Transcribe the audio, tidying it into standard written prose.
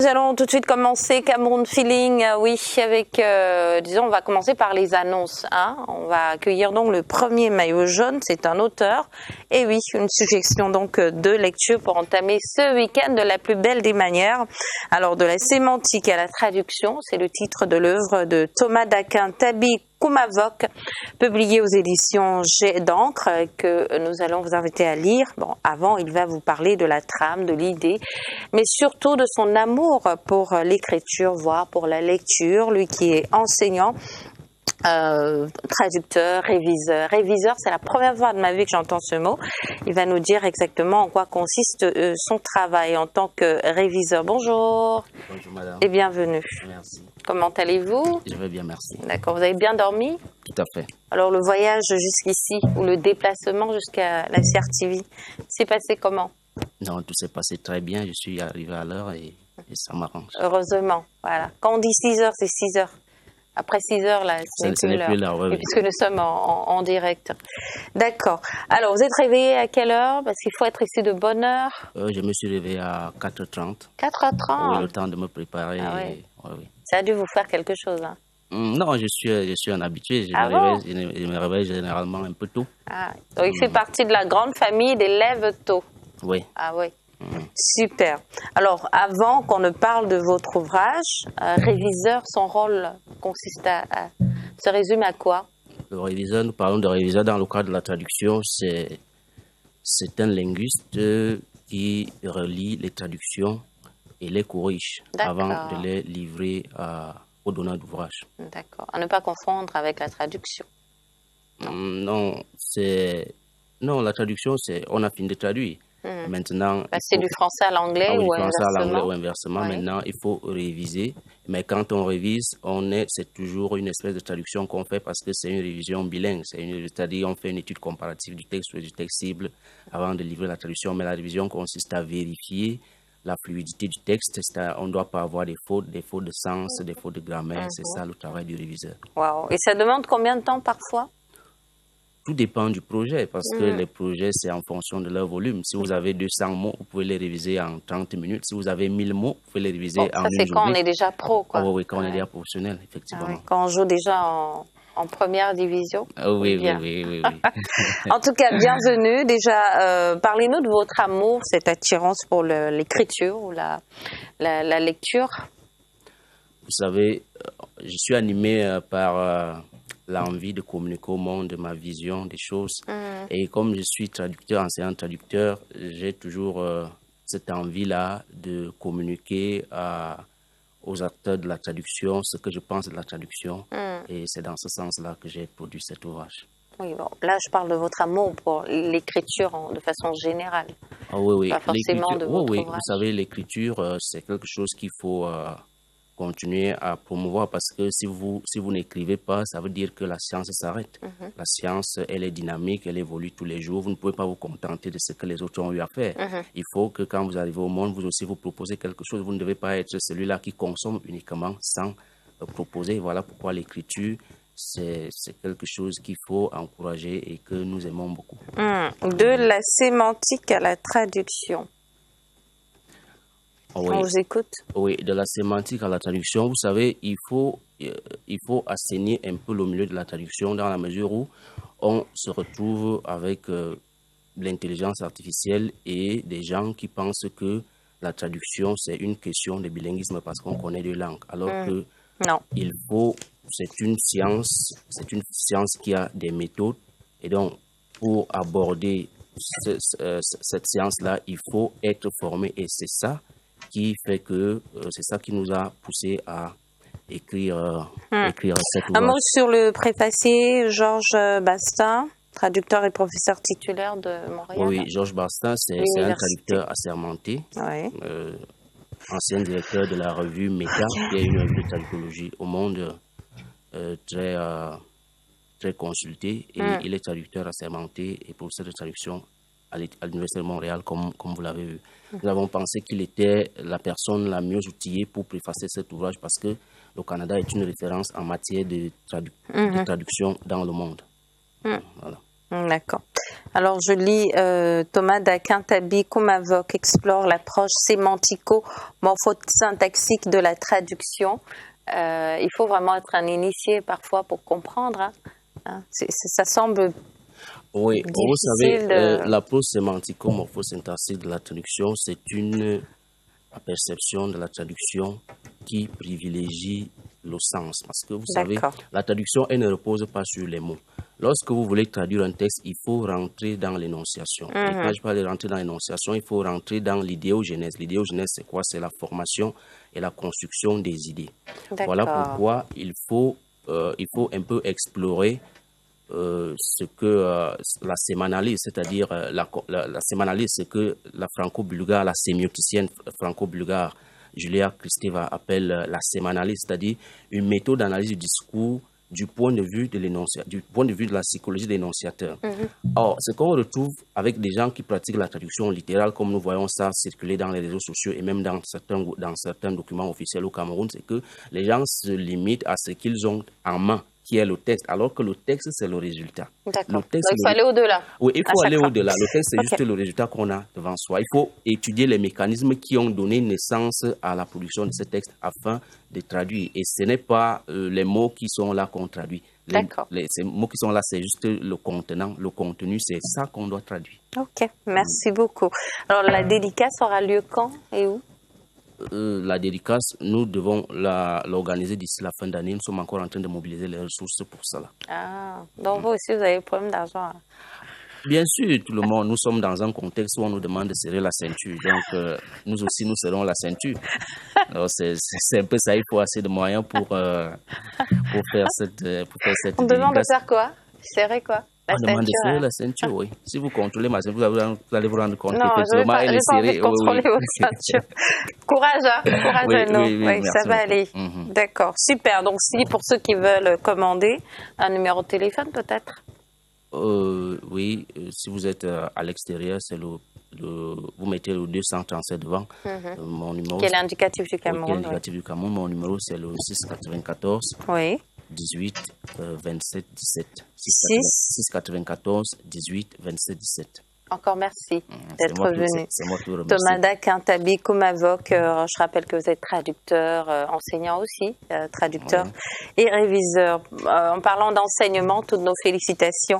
Nous allons tout de suite commencer Cameroun Feeling, oui, avec, disons, on va commencer par les annonces. On va accueillir donc le premier maillot jaune, c'est un auteur. Et oui, une suggestion donc de lecture pour entamer ce week-end de la plus belle des manières. Alors, de la sémantique à la traduction, c'est le titre de l'œuvre de Thomas Daquin Tabi Kumavok, publié aux éditions Jet d'encre, que nous allons vous inviter à lire. Bon, avant, il va vous parler de la trame, de l'idée, mais surtout de son amour pour l'écriture, voire pour la lecture. Lui qui est enseignant, traducteur, réviseur. Réviseur, c'est la première fois de ma vie que j'entends ce mot. Il va nous dire exactement en quoi consiste son travail en tant que réviseur. Bonjour. Bonjour madame. Et bienvenue. Merci. Comment allez-vous? Je vais bien, merci. D'accord, vous avez bien dormi? Tout à fait. Alors le voyage jusqu'ici, ou le déplacement jusqu'à la CRTV, s'est passé comment? Non, tout s'est passé très bien. Je suis arrivé à l'heure et ça m'arrange. Heureusement, voilà. Quand on dit 6 heures, c'est 6 heures. Après 6 heures, là, ce n'est plus l'heure. Oui. Puisque nous sommes en direct. D'accord. Alors, vous êtes réveillé à quelle heure? Parce qu'il faut être ici de bonne heure. Je me suis réveillé à 4h30. 4h30? Oui, le temps de me préparer. Ah ouais. Oui. Ça a dû vous faire quelque chose, hein? Non, je suis un habitué. Je me réveille généralement un peu tôt. Ah, donc il fait partie de la grande famille des lève tôt. Oui. Ah oui. Super. Alors, avant qu'on ne parle de votre ouvrage, réviseur, son rôle consiste se résume à quoi? Le réviseur, nous parlons de réviseur dans le cadre de la traduction, c'est un linguiste qui relie les traductions et les corrige avant de les livrer au donneur d'ouvrage. D'accord. À ne pas confondre avec la traduction. Non, la traduction, on a fini de traduire. Maintenant, c'est du français à l'anglais ou inversement. Oui. Maintenant, il faut réviser. Mais quand on révise, c'est toujours une espèce de traduction qu'on fait parce que c'est une révision bilingue. C'est-à-dire on fait une étude comparative du texte ou du texte cible avant de livrer la traduction. Mais la révision consiste à vérifier la fluidité du texte. On ne doit pas avoir des fautes de sens, des fautes de grammaire. C'est ça le travail du réviseur. Wow. Et ça demande combien de temps parfois? Tout dépend du projet parce que les projets, c'est en fonction de leur volume. Si vous avez 200 mots, vous pouvez les réviser en 30 minutes. Si vous avez 1000 mots, vous pouvez les réviser en une journée. Ça, c'est quand on est déjà pro, quoi. Oui, quand on est déjà professionnel, effectivement. Ah, oui. Quand on joue déjà en première division. Oui. En tout cas, bienvenue. Déjà, parlez-nous de votre amour, cette attirance pour l'écriture ou la lecture. Vous savez, je suis animé par l'envie de communiquer au monde ma vision des choses. Et comme je suis traducteur, enseignant traducteur, j'ai toujours cette envie-là de communiquer aux acteurs de la traduction ce que je pense de la traduction. Et c'est dans ce sens-là que j'ai produit cet ouvrage. Oui, bon, là, je parle de votre amour pour l'écriture de façon générale. Ah oui. Pas forcément de votre ouvrage. Vous savez, l'écriture, c'est quelque chose qu'il faut continuer à promouvoir parce que si vous n'écrivez pas, ça veut dire que la science s'arrête. La science, elle est dynamique, elle évolue tous les jours. Vous ne pouvez pas vous contenter de ce que les autres ont eu à faire. Il faut que quand vous arrivez au monde, vous aussi vous proposez quelque chose. Vous ne devez pas être celui-là qui consomme uniquement sans proposer. Voilà pourquoi l'écriture, c'est quelque chose qu'il faut encourager et que nous aimons beaucoup. De la sémantique à la traduction. Oui. On vous écoute. Oui, de la sémantique à la traduction, vous savez, il faut assainir un peu le milieu de la traduction dans la mesure où on se retrouve avec l'intelligence artificielle et des gens qui pensent que la traduction, c'est une question de bilinguisme parce qu'on connaît deux langues. Alors que non. C'est une science qui a des méthodes. Et donc, pour aborder cette science-là, il faut être formé et c'est ça qui fait que c'est ça qui nous a poussé à écrire cette ouvrage. Un mot sur le préfacier Georges Bastin, traducteur et professeur titulaire de Montréal. Oui, Georges Bastin, c'est un traducteur assermenté, ancien directeur de la revue Méta, qui est une revue de traducologie au monde très consultée. Et il est traducteur assermenté et professeur de traduction à l'Université de Montréal, comme vous l'avez vu. Nous avons pensé qu'il était la personne la mieux outillée pour préfacer cet ouvrage parce que le Canada est une référence en matière de traduction dans le monde. Voilà. D'accord. Alors, je lis Thomas d'Aquin-Tabi Kumavok explore l'approche sémantico-morphosyntaxique de la traduction. Il faut vraiment être un initié parfois pour comprendre. Ça semble Oui, vous difficile savez, l'approche sémantico-morphosyntaxique de la traduction, c'est une perception de la traduction qui privilégie le sens. Parce que vous savez, la traduction, elle ne repose pas sur les mots. Lorsque vous voulez traduire un texte, il faut rentrer dans l'énonciation. Et quand je parle de rentrer dans l'énonciation, il faut rentrer dans l'idéogenèse. L'idéogenèse, c'est quoi? C'est la formation et la construction des idées. Voilà pourquoi il faut un peu explorer ce que la sémanalyse, c'est-à-dire la sémanalyse, ce que la franco-bulgare, la sémioticienne franco-bulgare Julia Kristeva appelle la sémanalyse, c'est-à-dire une méthode d'analyse du discours du point de vue de la psychologie de l'énonciateur. Or, ce qu'on retrouve avec des gens qui pratiquent la traduction littérale, comme nous voyons ça circuler dans les réseaux sociaux et même dans certains documents officiels au Cameroun, c'est que les gens se limitent à ce qu'ils ont en main, qui est le texte, alors que le texte, c'est le résultat. D'accord. Donc, il faut aller au-delà. Oui, il faut aller au-delà. Le texte, c'est juste le résultat qu'on a devant soi. Il faut étudier les mécanismes qui ont donné naissance à la production de ce texte afin de traduire. Et ce n'est pas les mots qui sont là qu'on traduit. Ces mots qui sont là, c'est juste le contenant, le contenu, c'est ça qu'on doit traduire. Ok, merci beaucoup. Alors, la dédicace aura lieu quand et où? La dédicace, nous devons l'organiser d'ici la fin d'année. Nous sommes encore en train de mobiliser les ressources pour cela. Ah, donc vous aussi, vous avez des problèmes d'argent? Bien sûr, tout le monde. Nous sommes dans un contexte où on nous demande de serrer la ceinture. Donc, nous aussi, nous serrons la ceinture. Alors, c'est un peu ça. Il faut assez de moyens pour faire cette On demande de faire quoi? Serrer quoi? On demande de serrer la ceinture, oui. Si vous contrôlez ma ceinture, vous allez vous rendre compte que effectivement, elle est serrée. Non, contrôler votre ceinture. Courage, hein? Courage, oui, ça va aller. D'accord, super. Donc, pour ceux qui veulent commander, un numéro de téléphone peut-être? Oui, si vous êtes à l'extérieur, c'est vous mettez le 237 devant. Mon numéro, qui est l'indicatif du Cameroun. Qui est l'indicatif du Cameroun. Mon numéro, c'est le 694 18 27 17. 694 18 27 17. Encore merci d'être venu. C'est moi qui vous remercie. Thomas d'Aquin-Tabi Kumavok, je rappelle que vous êtes traducteur, enseignant aussi, traducteur et réviseur. En parlant d'enseignement, toutes nos félicitations